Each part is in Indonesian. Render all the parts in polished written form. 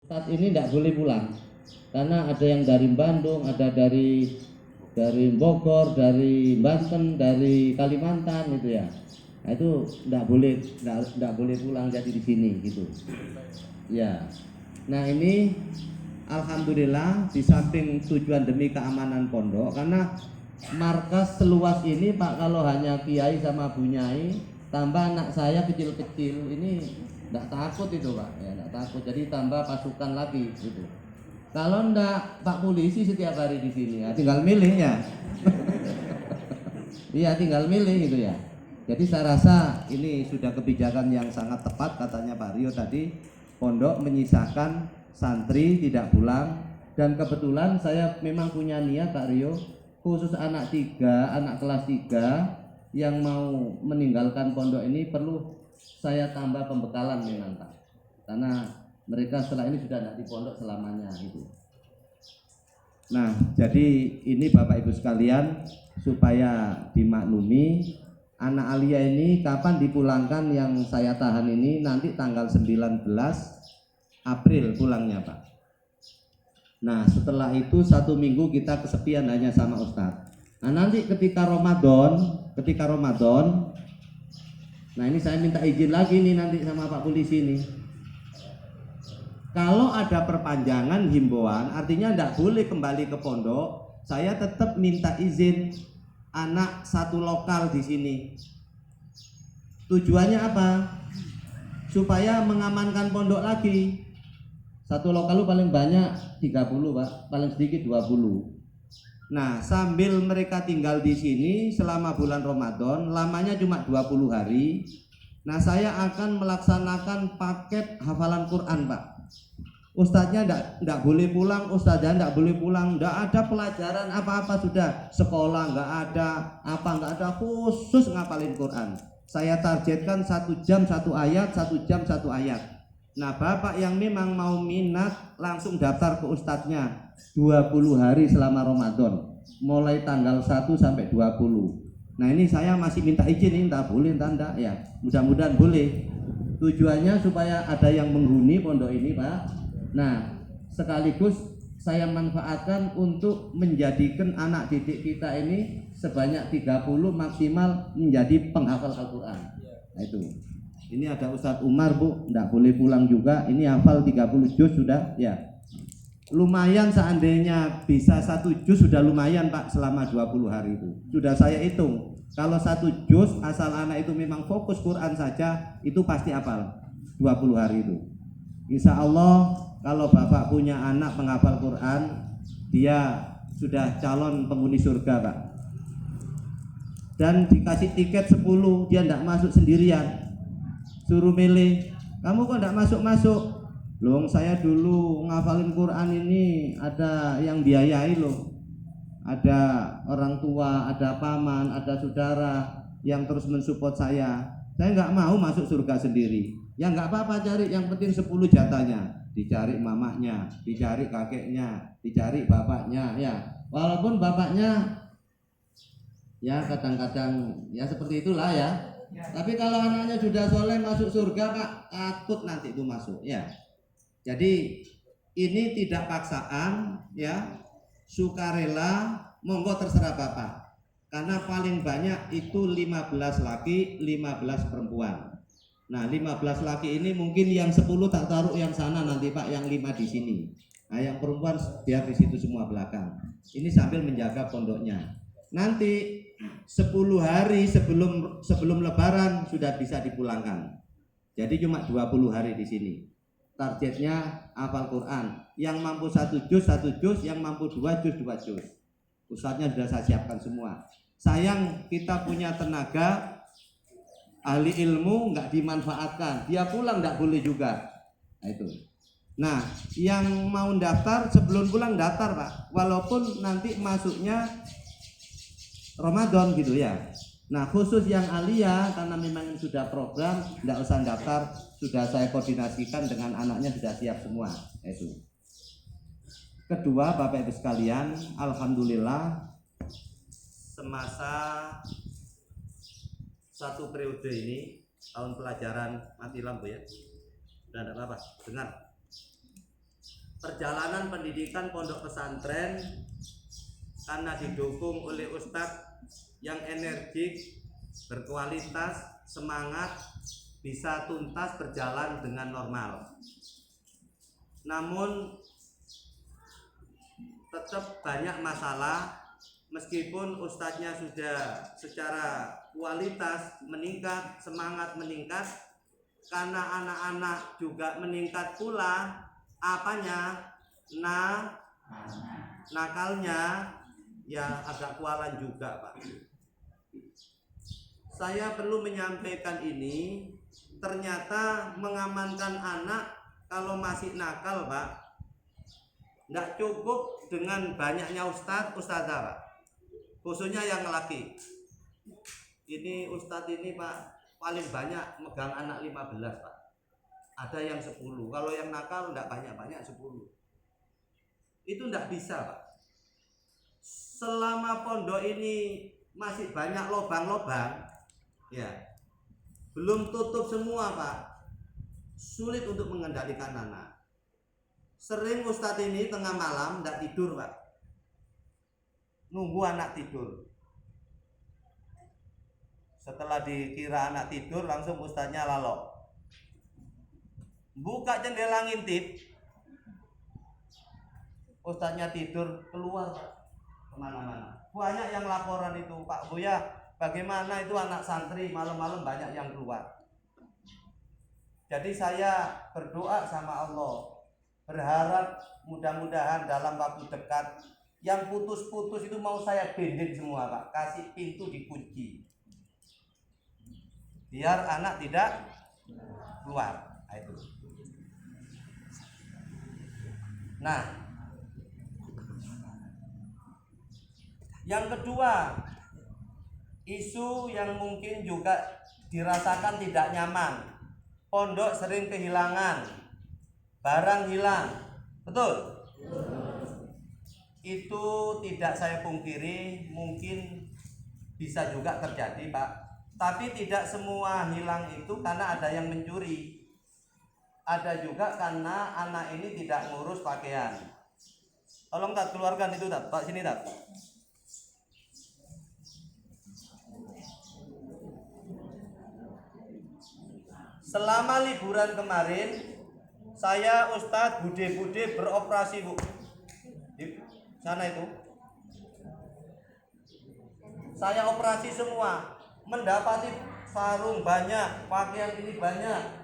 saat ini tidak boleh pulang karena ada yang dari Bandung, ada dari Bogor, dari Banten, dari Kalimantan gitu ya. Nah, itu tidak boleh pulang jadi di sini gitu. Ya. Nah, ini alhamdulillah di samping tujuan demi keamanan pondok, karena markas seluas ini Pak, kalau hanya kiai sama bunyai tambah anak saya kecil-kecil ini tidak takut itu Pak, ya tidak takut. Jadi tambah pasukan lagi gitu. Kalau ndak Pak polisi setiap hari di sini, ya tinggal milih ya. Iya tinggal milih gitu ya. Jadi saya rasa ini sudah kebijakan yang sangat tepat katanya Pak Rio tadi. Pondok menyisakan santri tidak pulang, dan kebetulan saya memang punya niat Pak Rio, khusus anak kelas 3 yang mau meninggalkan pondok ini perlu saya tambah pembekalan memang Pak. Karena mereka setelah ini sudah tidak di pondok selamanya gitu. Nah, jadi ini Bapak Ibu sekalian, supaya dimaklumi, anak Alia ini kapan dipulangkan yang saya tahan ini nanti tanggal 19 April pulangnya Pak. Nah, setelah itu 1 minggu kita kesepian hanya sama Ustadz. Nah, nanti ketika Ramadan, nah ini saya minta izin lagi nih nanti sama Pak Polisi nih. Kalau ada perpanjangan himbauan, artinya tidak boleh kembali ke pondok, saya tetap minta izin anak satu lokal di sini. Tujuannya apa? Supaya mengamankan pondok lagi. Satu lokal paling banyak 30 Pak, paling sedikit 20. Nah, sambil mereka tinggal di sini selama bulan Ramadan, lamanya cuma 20 hari. Nah, saya akan melaksanakan paket hafalan Quran Pak. Ustadznya enggak boleh pulang, ustadznya enggak boleh pulang, enggak ada pelajaran apa-apa sudah, sekolah enggak ada, khusus ngapalin Quran. Saya targetkan 1 jam 1 ayat, 1 jam 1 ayat. Nah, Bapak yang memang mau minat langsung daftar ke ustadznya 20 hari selama Ramadan, mulai tanggal 1 sampai 20. Nah, ini saya masih minta izin ini, entah boleh entah enggak ya. Mudah-mudahan boleh. Tujuannya supaya ada yang menghuni pondok ini Pak. Nah, sekaligus saya manfaatkan untuk menjadikan anak didik kita ini sebanyak 30 maksimal menjadi penghafal Al-Quran. Nah itu. Ini ada Ustadz Umar Bu, enggak boleh pulang juga. Ini hafal 30 juz sudah ya. Lumayan, seandainya bisa 1 juz sudah lumayan Pak selama 20 hari itu. Sudah saya hitung. Kalau 1 juz asal anak itu memang fokus Quran saja, itu pasti hafal 20 hari itu. Insya Allah kalau Bapak punya anak penghafal Quran, dia sudah calon penghuni surga Pak. Dan dikasih tiket 10, dia tidak masuk sendirian, suruh milih, kamu kok tidak masuk-masuk? Loh, saya dulu ngafalin Quran ini ada yang biayai loh, ada orang tua, ada paman, ada saudara yang terus mensupport saya nggak mau masuk surga sendiri. Ya nggak apa-apa, cari yang penting 10 jatahnya, dicari mamahnya, dicari kakeknya, dicari bapaknya ya. Walaupun bapaknya ya kadang-kadang ya seperti itulah ya. Tapi kalau anaknya sudah soleh masuk surga Pak, takut nanti itu masuk ya. Jadi ini tidak paksaan ya, sukarela, monggo terserah Bapak. Karena paling banyak itu 15 laki, 15 perempuan. Nah, 15 laki ini mungkin yang 10 tak taruh yang sana nanti Pak, yang 5 di sini. Nah, yang perempuan biar di situ semua belakang. Ini sambil menjaga pondoknya. Nanti 10 hari sebelum lebaran sudah bisa dipulangkan. Jadi cuma 20 hari di sini. Targetnya hafal Quran. Yang mampu 1 juz, yang mampu 2 juz. Ustadznya sudah saya siapkan semua. Sayang kita punya tenaga ahli ilmu nggak dimanfaatkan, dia pulang nggak boleh juga. Nah itu. Nah, yang mau daftar sebelum pulang daftar Pak, walaupun nanti masuknya Ramadan gitu ya. Nah, khusus yang Alia karena memang sudah program, nggak usah daftar, sudah saya koordinasikan dengan anaknya, sudah siap semua. Nah, itu. Kedua, Bapak Ibu sekalian, alhamdulillah semasa 1 periode ini, tahun pelajaran, mati lampu ya, udah enggak apa-apa, dengar. perjalanan pendidikan pondok pesantren karena didukung oleh ustadz yang energik, berkualitas, semangat, bisa tuntas berjalan dengan normal. Namun tetap banyak masalah, meskipun ustadznya sudah secara kualitas meningkat, semangat meningkat, karena anak-anak juga meningkat pula apanya, nakalnya ya agak kualan juga, Pak. Saya perlu menyampaikan ini, ternyata mengamankan anak kalau masih nakal, Pak, tidak cukup dengan banyaknya ustadzah, Pak, khususnya yang laki. Ini ustadz ini, Pak, paling banyak megang anak 15, Pak. Ada yang 10. Kalau yang nakal tidak banyak-banyak 10. Itu tidak bisa, Pak. Selama pondok ini masih banyak lobang-lobang, ya, belum tutup semua, Pak. Sulit untuk mengendalikan anak. Sering ustadz ini tengah malam tidak tidur, Pak. Nunggu anak tidur. Setelah dikira anak tidur, langsung ustadznya lalok. Buka jendela ngintip, ustadznya tidur, keluar, Pak, kemana-mana. Banyak yang laporan itu, Pak Buya, bagaimana itu anak santri malam-malam banyak yang keluar. Jadi saya berdoa sama Allah, berharap mudah-mudahan dalam waktu dekat yang putus-putus itu mau saya bending semua, Pak. Kasih pintu dikunci, biar anak tidak keluar. Itu. Nah, yang kedua, isu yang mungkin juga dirasakan tidak nyaman. Pondok sering kehilangan, barang hilang. Betul? Itu tidak saya pungkiri, mungkin bisa juga terjadi, Pak. Tapi tidak semua hilang itu karena ada yang mencuri. Ada juga karena anak ini tidak ngurus pakaian. Tolong Tat, keluarkan itu Tat, Pak, sini Tat. Selama liburan kemarin, saya Ustadz Bude-Bude beroperasi, Bu, di sana itu. Saya operasi semua, mendapati sarung banyak, pakaian ini banyak.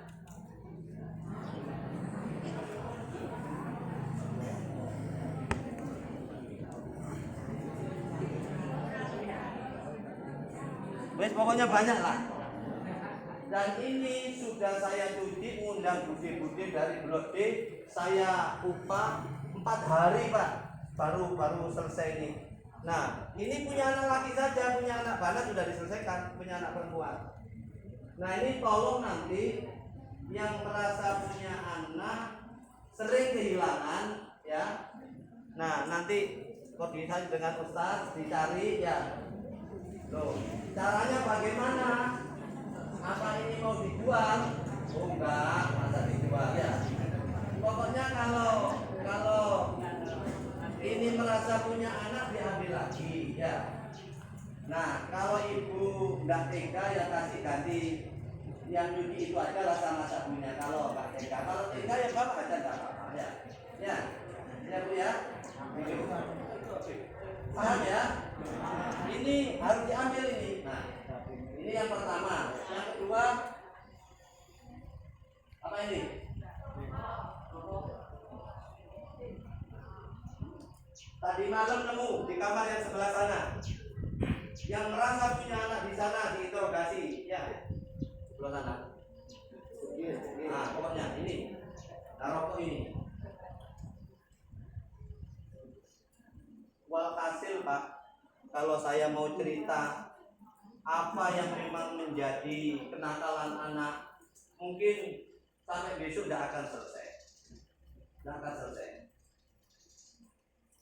Wes pokoknya banyak lah. Dan ini sudah saya cuci, undang Bude-Bude dari Blok D, saya upah 4 hari, Pak, baru selesai ini. Nah, ini punya anak laki saja, punya anak banat sudah diselesaikan, punya anak perempuan. Nah, ini tolong nanti yang merasa punya anak sering kehilangan, ya. Nah, nanti koordinasi dengan Ustaz, dicari, ya. Loh, caranya bagaimana? Apa ini mau dijual? Oh enggak, masa dijual, ya. Pokoknya kalau ini merasa punya anak diambil lagi, ya. Nah, kalau ibu enggak tega ya kasih ganti yang nyuci itu aja lah sama sabunnya. Kalau enggak tega, kalau tega ya bapak aja enggak apa-apa, ya. Ya, ya Bu ya. Paham ya? Ini harus diambil ini. Nah, ini yang pertama. Yang kedua, apa ini? Tadi malam nemu di kamar yang sebelah sana. Yang merasa punya anak di sana diinterogasi, ya. Sebelah sana. Nah, pokoknya ini. Rokok ini. Walhasil, Pak, kalau saya mau cerita apa yang memang menjadi kenakalan anak, mungkin sampai besok tidak akan selesai. Tidak akan selesai.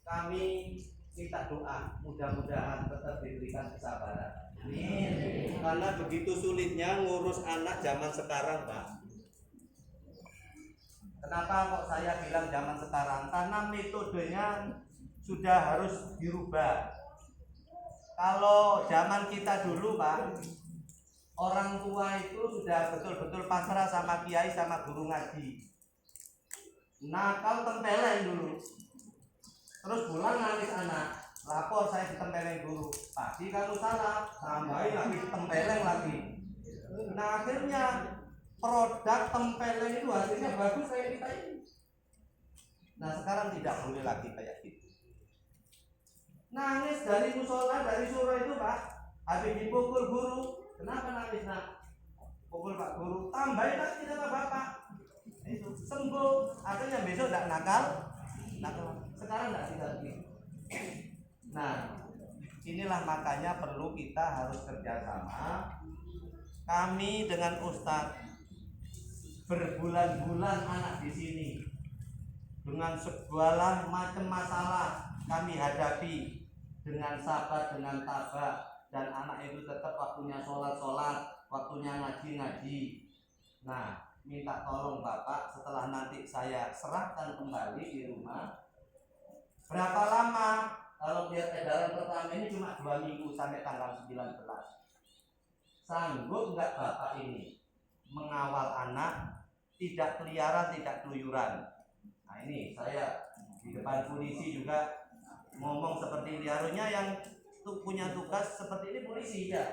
Kami minta doa, mudah-mudahan tetap diberikan kesabaran. Amin. Karena begitu sulitnya ngurus anak zaman sekarang, Pak. Kenapa kok saya bilang zaman sekarang? Karena metodenya sudah harus dirubah. Kalau zaman kita dulu Pak, orang tua itu sudah betul-betul pasrah sama kiai sama guru ngaji. Nakal tempeleng dulu. Terus pulang nangis anak, lapor saya ditempeleng guru. Pasti kamu salah, tambahin lagi tempeleng lagi. Nah akhirnya produk tempeleng itu hasilnya bagus kayak kita ini. Nah sekarang tidak boleh lagi kayak gitu. Nangis dari musola, dari surau itu Pak, habis dipukul guru. Kenapa nangis nak? Pukul Pak Guru, tambahin lagi sama Bapak. Itu sembuh, akhirnya besok tidak nakal. Sekarang tidak bisa begitu. Nah, inilah makanya perlu kita harus kerjasama. Kami dengan Ustadz berbulan-bulan anak di sini dengan segala macam masalah kami hadapi dengan sabar, dengan tabah, dan anak itu tetap waktunya sholat, waktunya ngaji. Nah, minta tolong Bapak setelah nanti saya serahkan kembali di rumah, berapa lama? Kalau dia edaran pertama ini cuma 2 minggu sampai tanggal 19. Sanggup nggak Bapak ini mengawal anak, tidak keliaran, tidak keluyuran? Nah ini saya di depan polisi juga ngomong seperti ini. Harusnya yang punya tugas seperti ini polisi ya.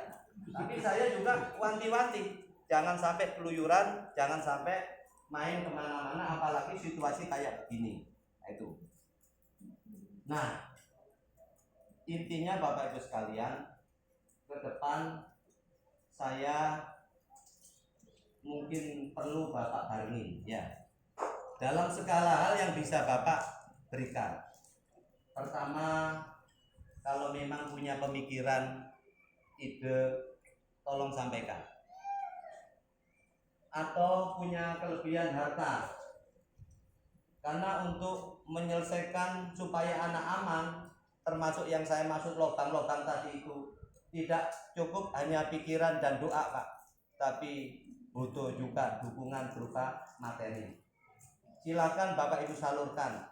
Tapi saya juga wanti-wanti, jangan sampai keluyuran, jangan sampai main kemana-mana, apalagi situasi kayak begini. Nah, itu. Nah, intinya Bapak Ibu sekalian, ke depan saya mungkin perlu Bapak barengin ya. Dalam segala hal yang bisa Bapak berikan. Pertama, kalau memang punya pemikiran, ide, tolong sampaikan. Atau punya kelebihan harta, karena untuk menyelesaikan supaya anak aman, termasuk yang saya maksud logam-logam tadi itu, tidak cukup hanya pikiran dan doa Pak, tapi butuh juga dukungan berupa materi. Silakan Bapak Ibu salurkan.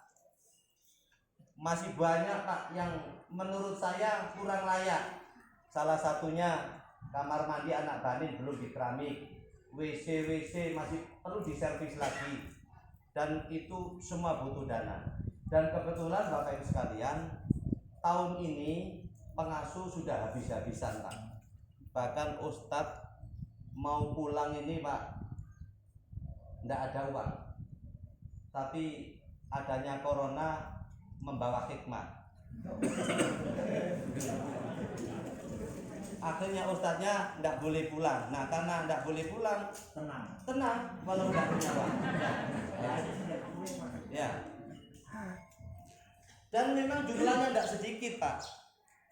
Masih banyak Pak yang menurut saya kurang layak. Salah satunya kamar mandi anak banin belum dikeramik, WC masih perlu diservis lagi, dan itu semua butuh dana. Dan kebetulan Bapak Ibu sekalian, tahun ini pengasuh sudah habis-habisan Pak. Bahkan Ustadz mau pulang ini Pak, tidak ada uang. Tapi adanya corona membawa hikmah. Akhirnya ustadznya tidak boleh pulang. Nah karena tidak boleh pulang, tenang kalau tidak punya uang. Ya. Dan memang jumlahnya tidak sedikit Pak.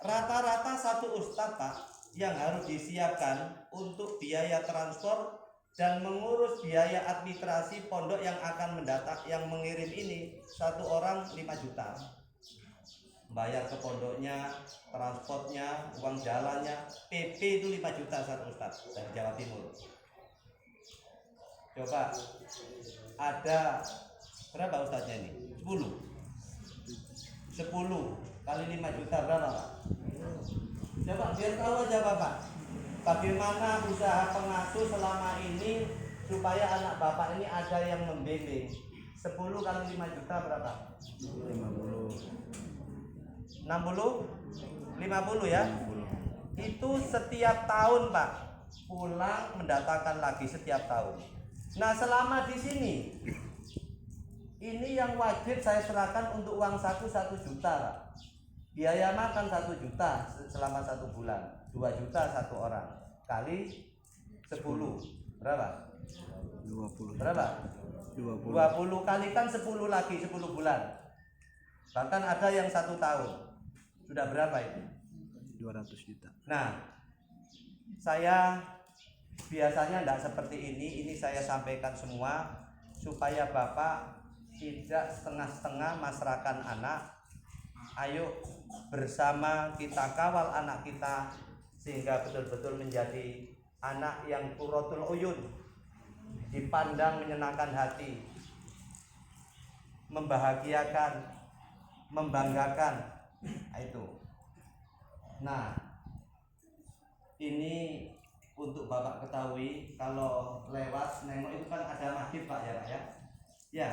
Rata-rata satu ustadz Pak yang harus disiapkan untuk biaya transport dan mengurus biaya administrasi pondok yang akan mendatang, yang mengirim ini, satu orang 5 juta. Bayar ke pondoknya, transportnya, uang jalannya, PP itu 5 juta satu ustadz dari Jawa Timur. Coba ada berapa ustadznya ini? 10 kali 5 juta berapa Pak? Coba biar tahu aja Bapak, bagaimana usaha pengasuh selama ini supaya anak Bapak ini ada yang membimbing. 10 kali 5 juta berapa? 50 ya. Itu setiap tahun Pak, pulang mendatangkan lagi setiap tahun. Nah selama di sini, ini yang wajib saya serahkan untuk uang saku 1 juta Pak. Biaya makan 1 juta selama 1 bulan, 2 juta satu orang, kali 10 berapa? 20. Berapa? 20 kalikan 10 lagi 10 bulan. Bahkan ada yang 1 tahun. Sudah berapa itu? 200 juta. Nah, saya biasanya tidak seperti ini saya sampaikan semua supaya Bapak tidak setengah-setengah masrahkan anak. Ayo bersama kita kawal anak kita sehingga betul-betul menjadi anak yang qurratul uyun, dipandang menyenangkan hati. membahagiakan, membanggakan. Nah, itu. Nah, ini untuk Bapak ketahui, kalau lewat nengok itu kan ada masjid Pak ya Pak ya. Ya.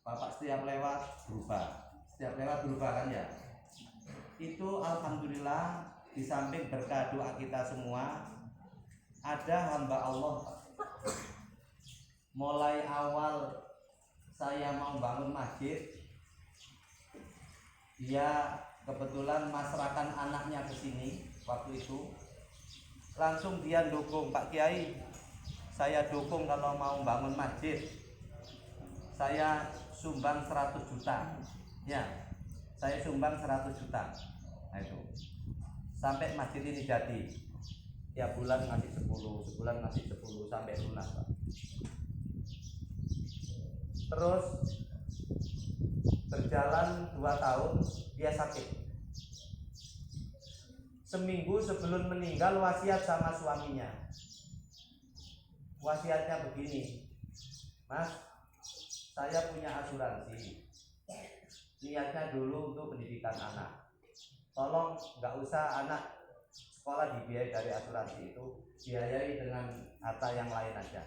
Bapak setiap lewat berubah kan ya. Itu alhamdulillah, di samping berkah doa kita semua, ada hamba Allah. Mulai awal saya mau bangun masjid, dia kebetulan masrakan anaknya ke sini waktu itu. Langsung dia dukung, Pak Kiai, saya dukung kalau mau bangun masjid. Saya sumbang 100 juta. Ya, saya sumbang 100 juta. Nah itu. Sampai masjid ini jadi. Tiap bulan ngasih 10, sebulan ngasih 10 sampai lunas, Pak. Terus berjalan 2 tahun dia sakit. Seminggu sebelum meninggal wasiat sama suaminya. Wasiatnya begini, Mas, saya punya asuransi. Niatnya dulu untuk pendidikan anak. Tolong nggak usah anak sekolah dibiayai dari asuransi itu, biayai dengan harta yang lain aja.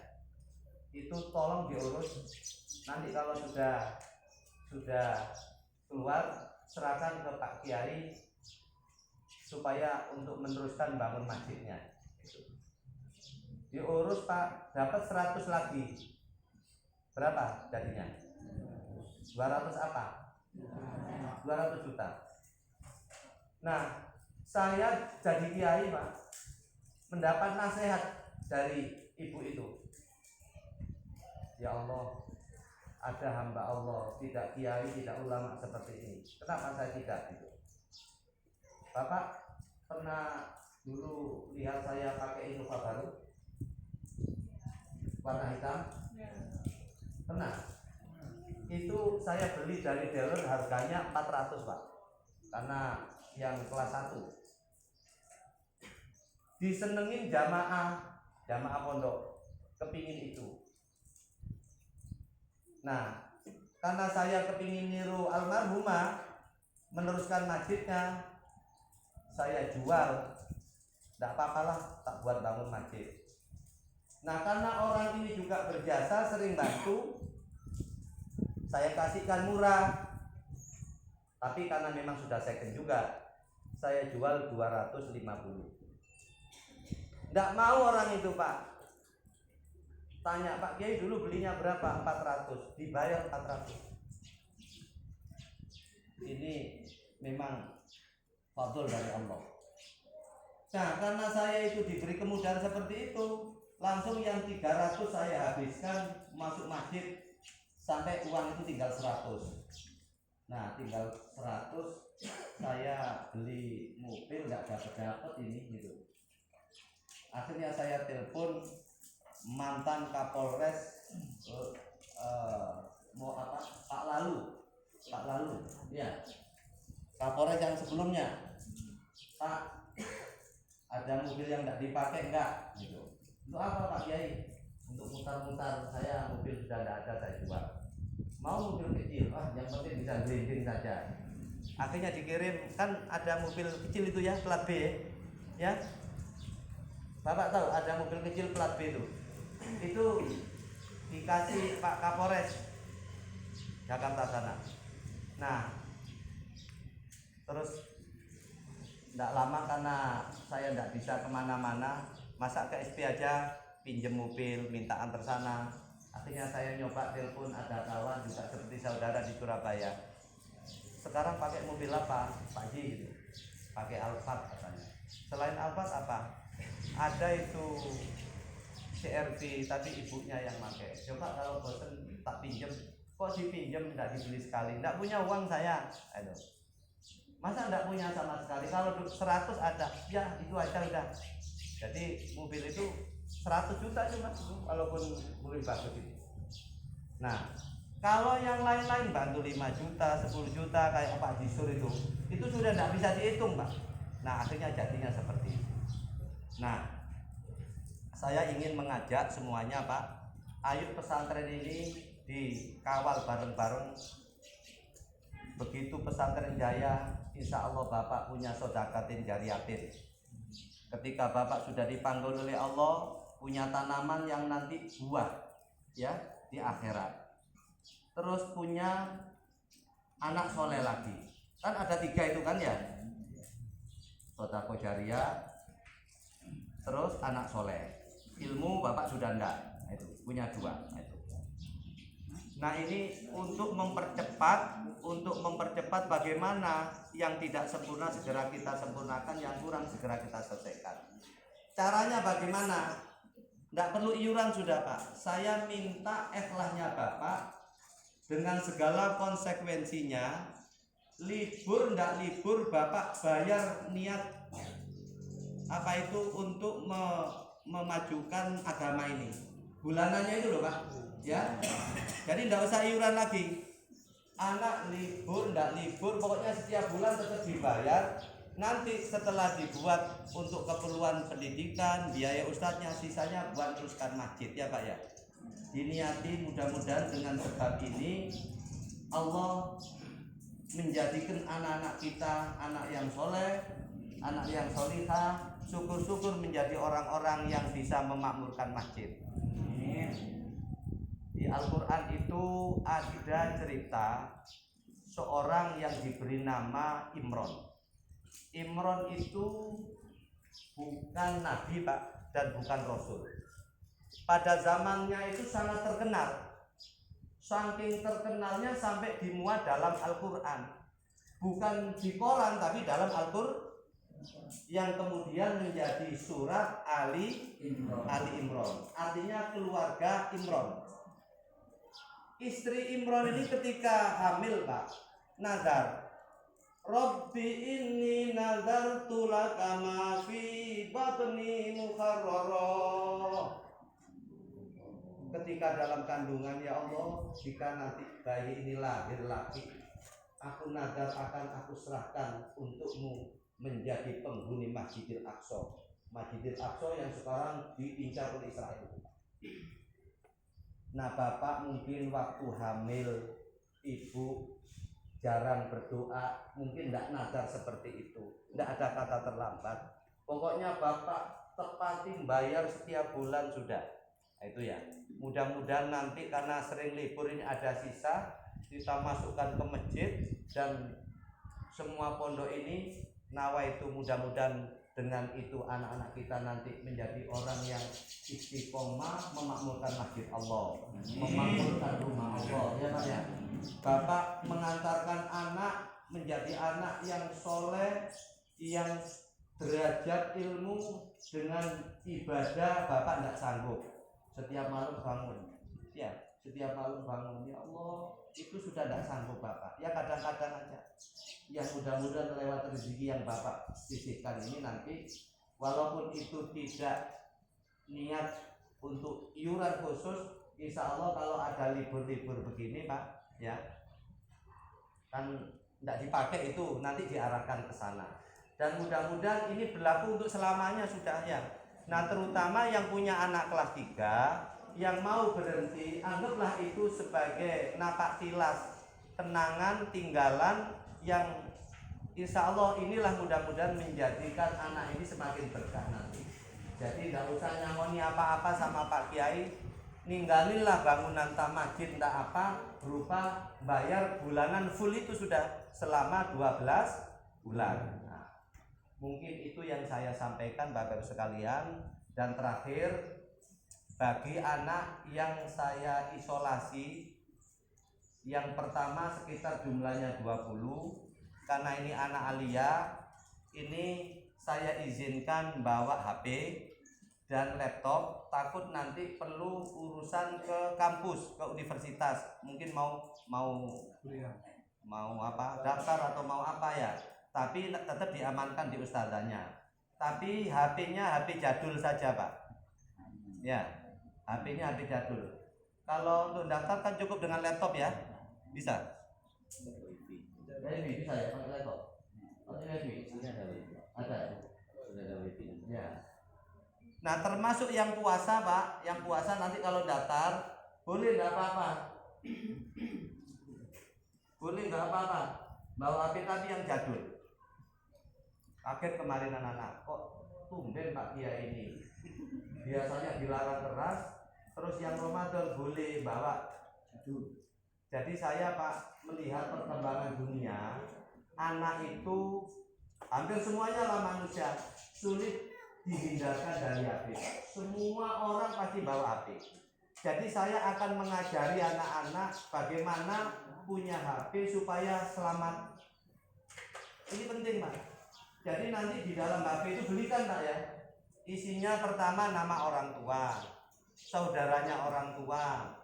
Itu tolong diurus. Nanti kalau sudah keluar, serahkan ke Pak Kiai supaya untuk meneruskan bangun masjidnya. Diurus Pak, dapat 100 lagi. Berapa jadinya? 200 apa? 200 juta. Nah, saya jadi kiai Pak, mendapat nasihat dari ibu itu. Ya Allah, ada hamba Allah, tidak kiai, tidak ulama seperti ini. Kenapa saya tidak gitu? Bapak pernah dulu lihat saya pakai Innova baru warna hitam? Pernah. Itu saya beli dari dealer, harganya 400 Pak, karena yang kelas 1. Disenengin jamaah pondok, kepingin itu. Nah, karena saya kepingin niru almarhumah, meneruskan masjidnya, saya jual. Tidak apa-apalah, tak buat bangun masjid. Nah, karena orang ini juga berjasa, sering bantu, saya kasihkan murah. Tapi karena memang sudah second juga, saya jual 250. Tidak mau orang itu Pak. Tanya Pak Kiai dulu belinya berapa? 400. Dibayar 400. Ini memang fadl dari Allah. Nah, karena saya itu diberi kemudahan seperti itu, langsung yang 300 saya habiskan masuk masjid, sampai uang itu tinggal 100. Nah, tinggal 100 saya beli mobil, nggak dapat ini gitu. Akhirnya saya telepon mantan Kapolres Pak Lalu, ya, Kapolres yang sebelumnya. Pak, ada mobil yang nggak dipakai nggak? Gitu. Untuk apa Pak Kiai? Untuk mutar-mutar, saya mobil sudah nggak ada, saya jual. Mau mobil kecil, yang penting bisa gelinding saja. Akhirnya dikirim, kan ada mobil kecil itu ya, plat B ya. Bapak tahu ada mobil kecil plat B itu dikasih Pak Kapolres Jakarta sana. Nah, terus tidak lama karena saya tidak bisa kemana-mana, masa ke SP aja pinjem mobil, minta antar sana. Akhirnya saya nyoba telepon, ada kawan juga seperti saudara di Surabaya. Sekarang pakai mobil apa? Pak Ji gitu. Pakai Alphard katanya. Selain Alphard apa? Ada itu CR-V, tapi ibunya yang pakai. Coba kalau bosen tak pinjem. Kok dipinjem tidak dibeli sekali? Tidak punya uang saya. Aduh. Masa tidak punya sama sekali? Kalau 100 ada, ya itu aja udah. Jadi mobil itu 100 juta cuma, walaupun mobil bagus itu. Nah, kalau yang lain-lain bantu 5 juta, 10 juta kayak Pak Jisur itu sudah tidak bisa dihitung Pak. Nah, akhirnya jadinya seperti itu. Nah, saya ingin mengajak semuanya Pak, ayo pesantren ini dikawal bareng-bareng. Begitu pesantren jaya, insya Allah Bapak punya sodakatin jariyatin. Ketika Bapak sudah dipanggil oleh Allah, punya tanaman yang nanti buah ya di akhirat. Terus punya anak soleh lagi. Kan ada 3 itu kan ya, sodako jariah, terus anak soleh. Ilmu Bapak sudah enggak, itu punya 2. Nah ini untuk mempercepat bagaimana yang tidak sempurna segera kita sempurnakan, yang kurang segera kita selesaikan. Caranya bagaimana? Tidak perlu iuran sudah Pak. Saya minta ikhlasnya Bapak dengan segala konsekuensinya. Libur ndak libur Bapak bayar niat apa itu untuk memajukan agama ini. Bulanannya itu loh Pak ya. Jadi ndak usah iuran lagi. Anak libur ndak libur pokoknya setiap bulan tetap dibayar. Nanti setelah dibuat untuk keperluan pendidikan, biaya ustadznya, sisanya buat teruskan masjid ya Pak ya. Diniati mudah-mudahan dengan sebab ini Allah menjadikan anak-anak kita anak yang soleh, anak yang solihah, syukur-syukur menjadi orang-orang yang bisa memakmurkan masjid. Di Al-Quran itu ada cerita seorang yang diberi nama Imron. Imron itu bukan nabi Pak dan bukan rasul. Pada zamannya itu sangat terkenal. Saking terkenalnya sampai dimuat dalam Al-Quran. Bukan di koran tapi dalam Al-Quran, yang kemudian menjadi surat Ali Imron. Artinya keluarga Imron. Istri Imron ini ketika hamil Pak, nazar, Rabbi inni nazartu laka ma fi batni muharrara. Ketika dalam kandungan, ya Allah, jika nanti bayi ini lahir laki, aku nazar akan aku serahkan untukmu menjadi penghuni Masjidil Aqsa. Masjidil Aqsa yang sekarang diincar oleh Israel. Nah Bapak mungkin waktu hamil ibu jarang berdoa, mungkin tidak nazar seperti itu, tidak ada kata terlambat. Pokoknya Bapak tepati bayar setiap bulan sudah. Itu ya. Mudah-mudahan nanti karena sering libur ini ada sisa, kita masukkan ke masjid dan semua pondok ini nawa itu mudah-mudahan dengan itu anak-anak kita nanti menjadi orang yang istiqomah memakmurkan masjid Allah, memakmurkan rumah Allah ya Pak ya. Bapak mengantarkan anak menjadi anak yang soleh, yang derajat ilmu dengan ibadah Bapak tidak sanggup. Setiap malam bangun, ya setiap malam bangun, ya Allah itu sudah tidak sanggup Bapak. Ya kadang-kadang aja. Yang mudah-mudahan lewat rezeki yang Bapak sisihkan ini nanti, walaupun itu tidak niat untuk iuran khusus, insya Allah kalau ada libur-libur begini Pak, ya kan tidak dipakai itu nanti diarahkan ke sana. Dan mudah-mudahan ini berlaku untuk selamanya sudah ya. Nah terutama yang punya anak kelas 3 yang mau berhenti, anggaplah itu sebagai napak tilas, kenangan, tinggalan yang insya Allah inilah mudah-mudahan menjadikan anak ini semakin berkah nanti. Jadi tidak usah nyangoni apa-apa sama Pak Kiai, ninggalinlah bangunan masjid entah apa berupa bayar bulanan full itu sudah selama 12 bulan. Mungkin itu yang saya sampaikan Bapak-Ibu sekalian. Dan terakhir, bagi anak yang saya isolasi, yang pertama sekitar jumlahnya 20, karena ini anak alia, ini saya izinkan bawa HP dan laptop, takut nanti perlu urusan ke kampus, ke universitas, mungkin mau apa, daftar atau mau apa ya, tapi tetap diamankan di ustadzanya. Tapi HP-nya HP jadul saja Pak. Ya, HP-nya HP jadul. Kalau untuk daftar kan cukup dengan laptop ya, bisa. Wifi bisa ya pakai laptop. Pakai wifi. Ada. Sudah ada wifi. Ya. Nah termasuk yang puasa Pak, yang puasa nanti kalau daftar boleh tidak apa-apa. Boleh nggak apa-apa. Bawa HP tapi yang jadul. Kaget kemarin anak-anak, kok tumben Pak Kiai ini. Biasanya dilarang keras, terus yang Ramadan boleh bawa. Jadi saya Pak melihat perkembangan dunia, anak itu hampir semuanya lah manusia sulit dihindarkan dari HP. Semua orang pasti bawa HP. Jadi saya akan mengajari anak-anak bagaimana punya HP supaya selamat. Ini penting Pak. Jadi nanti di dalam HP itu belikan Pak ya. Isinya pertama nama orang tua, saudaranya orang tua,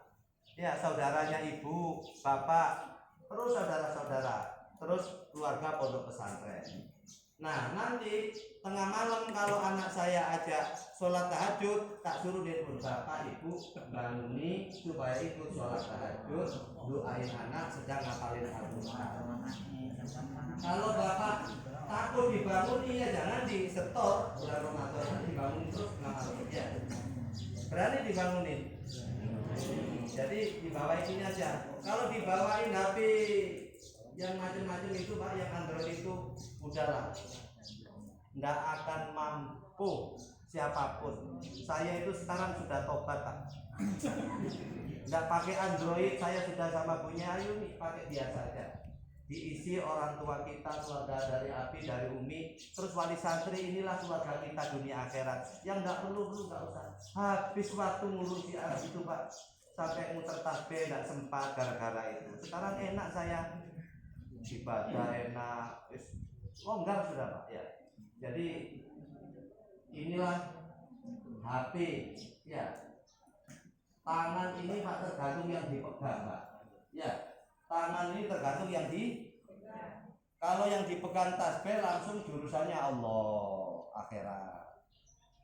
ya saudaranya ibu, bapak, terus saudara-saudara, terus keluarga pondok pesantren. Nah nanti tengah malam kalau anak saya ajak sholat tahajud, tak suruh dia pun bapak ibu bangunin supaya ikut sholat tahajud, doain anak sedang ngapalin Al-Quran. Kalau bapak takut dibangun ya jangan di setor bulan Ramadan, dibangun terus malam ya. Berani dibangunin. Jadi dibawain ini aja. Kalau dibawain HP yang macam-macam itu Pak, yang Android itu udahlah, nggak akan mampu siapapun. Saya itu sekarang sudah tobat Pak, nggak pakai Android. Saya sudah sama Bunya Ayu nih, pakai biasa aja. Diisi orang tua kita, keluarga dari Abi, dari Umi, terus wali santri, inilah keluarga kita dunia akhirat. Yang nggak perlu nggak usah. Habis waktu ngurusi itu Pak, sampai muter tasbih nggak sempat gara-gara itu. Sekarang enak saya ibadah enak, longgar sudah Pak ya. Jadi inilah HP ya. Tangan ini Pak tergantung yang dipegang Pak ya. Tangan ini tergantung yang kalau yang dipegang tasbih langsung jurusannya Allah akhirat.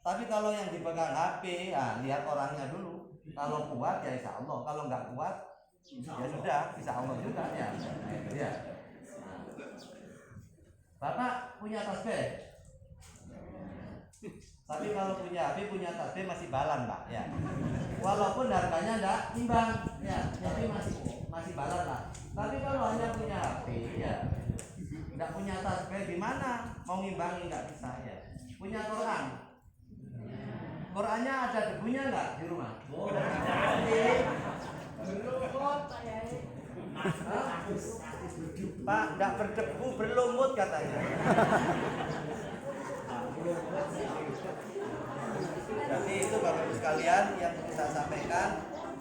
Tapi kalau yang dipegang HP, lihat orangnya dulu. Kalau kuat ya insya Allah, kalau nggak kuat ya sudah insya Allah juga ya. Ya. Bapak punya tasbih, tapi kalau punya HP, punya tasbih masih balan Pak ya. Walaupun harganya enggak imbang ya, tapi masih balan lah. Tapi kalau hanya punya HP ya, enggak punya tasbih gimana mau ngimbangi, nggak bisa ya. Punya Quran, Qurannya ada debunya nggak di rumah? Pak, enggak berdebu, berlumut katanya. Jadi itu Bapak Ibu sekalian yang bisa saya sampaikan.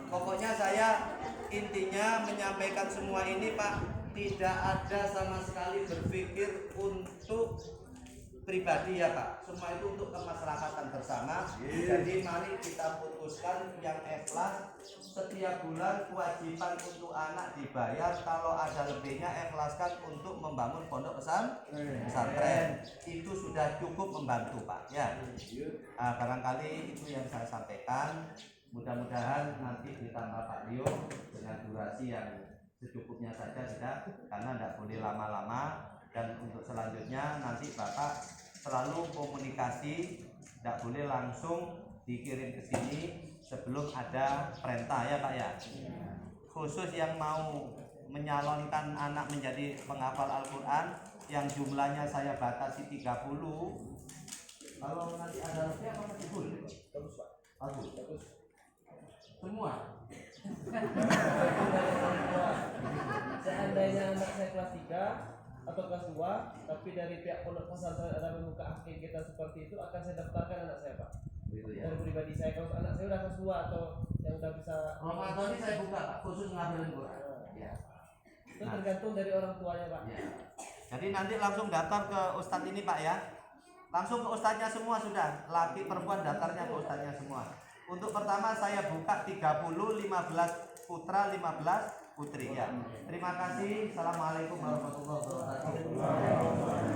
Pokoknya saya intinya menyampaikan semua ini Pak, tidak ada sama sekali berpikir untuk pribadi ya Pak, semua itu untuk kemaslahatan bersama. Jadi mari kita putuskan yang ikhlas, setiap bulan kewajiban untuk anak dibayar, kalau ada lebihnya ikhlaskan untuk membangun pondok pesantren. Itu sudah cukup membantu Pak ya. Barangkali itu yang saya sampaikan. Mudah-mudahan nanti ditambah Pak Rio dengan durasi yang secukupnya saja sudah, karena tidak boleh lama-lama. Dan untuk selanjutnya nanti Bapak selalu komunikasi, tidak boleh langsung dikirim ke sini sebelum ada perintah ya Pak ya. Khusus yang mau menyalonkan anak menjadi penghafal Al-Quran yang jumlahnya saya batasi 30. Kalau nanti ada lebih apa masih boleh? Bagus Pak. Bagus. Semua. Seandainya anak saya kelas 3 atau kelas 2, tapi dari pihak pondok pesantren ada membuka akil kita seperti itu, akan saya daftarkan anak saya Pak. Begitu ya. Dari pribadi saya, kalau anak saya udah kelas 2 atau yang udah bisa Ramadan ini saya buka Pak, khusus ngambilin Quran. Ya. Itu tergantung dari orang tuanya Pak. Ya. Jadi nanti langsung daftar ke ustadz ini Pak ya. Langsung ke ustadznya semua sudah. Laki perempuan daftarnya ke ustadznya semua. Untuk pertama saya buka 30, 15 putra, 15 putri ya. Terima kasih. Assalamualaikum warahmatullahi wabarakatuh.